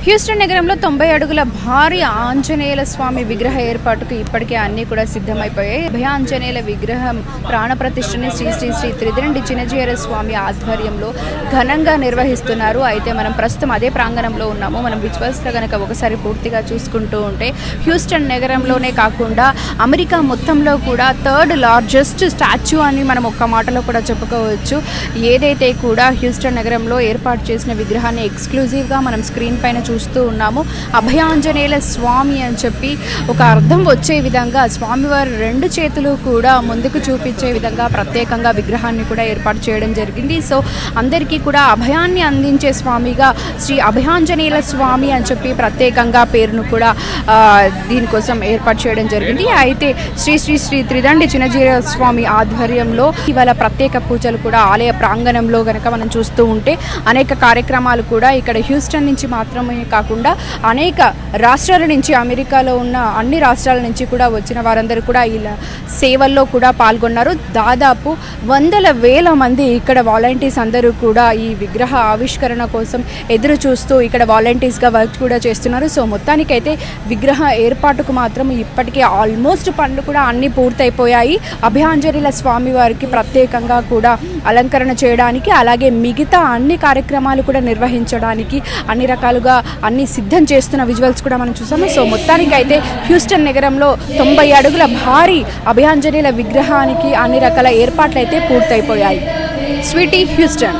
Houston నగరంలో 90 అడుగుల భారీ ఆంజనేయుల స్వామి విగ్రహ ఏర్పాటుకు ఇప్పటికే అన్ని కూడా సిద్ధమైపోయాయి. అభయ ఆంజనేయుల విగ్రహం ప్రాణప్రతిష్ఠని శ్రీ శ్రీ శ్రీ త్రిదండి చిన్నజీయర స్వామి ఆధ్వర్యంలో ఘనంగా నిర్వహిస్తున్నారు. అయితే మనం ప్రస్తుతం అదే ప్రాంగణంలో ఉన్నాము. మనం విజువల్స్లో కనుక ఒకసారి పూర్తిగా చూసుకుంటూ ఉంటే హ్యూస్టన్ నగరంలోనే కాకుండా అమెరికా మొత్తంలో కూడా 3rd లార్జెస్ట్ స్టాచ్యూ అని మనం ఒక్క మాటలో కూడా చెప్పుకోవచ్చు. ఏదైతే కూడా హ్యూస్టన్ నగరంలో ఏర్పాటు చేసిన విగ్రహాన్ని ఎక్స్క్లూజివ్గా మనం స్క్రీన్ పైన చూస్తూ ఉన్నాము. అభయాంజనేయుల స్వామి అని చెప్పి ఒక అర్థం వచ్చే విధంగా స్వామివారి 2 చేతులు కూడా ముందుకు చూపించే విధంగా ప్రత్యేకంగా విగ్రహాన్ని కూడా ఏర్పాటు చేయడం జరిగింది. సో అందరికీ కూడా అభయాన్ని అందించే స్వామిగా శ్రీ అభయాంజనేయుల స్వామి అని చెప్పి ప్రత్యేకంగా పేరును కూడా దీనికోసం ఏర్పాటు చేయడం జరిగింది. అయితే శ్రీ శ్రీ శ్రీ త్రిదండి చిన్నజీయర స్వామి ఆధ్వర్యంలో ఇవాళ ప్రత్యేక పూజలు కూడా ఆలయ ప్రాంగణంలో కనుక మనం చూస్తూ ఉంటే అనేక కార్యక్రమాలు కూడా ఇక్కడ హ్యూస్టన్ నుంచి మాత్రమే కాకుండా అనేక రాష్ట్రాల నుంచి, అమెరికాలో ఉన్న అన్ని రాష్ట్రాల నుంచి కూడా వచ్చిన వారందరూ కూడా ఇలా సేవల్లో కూడా పాల్గొన్నారు. దాదాపు వందల వేల మంది ఇక్కడ వాలంటీర్స్ అందరూ కూడా ఈ విగ్రహ ఆవిష్కరణ కోసం ఎదురు చూస్తూ ఇక్కడ వాలంటీర్స్గా వర్క్ కూడా చేస్తున్నారు. సో మొత్తానికైతే విగ్రహ ఏర్పాటుకు మాత్రం ఇప్పటికే ఆల్మోస్ట్ పనులు కూడా అన్నీ పూర్తయిపోయాయి. అభయాంజనేయుల స్వామి వారికి ప్రత్యేకంగా కూడా అలంకరణ చేయడానికి, అలాగే మిగతా అన్ని కార్యక్రమాలు కూడా నిర్వహించడానికి అన్ని రకాలుగా అన్ని సిద్ధం చేస్తున్న విజువల్స్ కూడా మనం చూసాము. సో మొత్తానికైతే హ్యూస్టన్ నగరంలో 90 అడుగుల భారీ అభయాంజనేయుల విగ్రహానికి అన్ని రకాల ఏర్పాట్లు అయితే పూర్తయిపోయాయి. Sweety, Houston.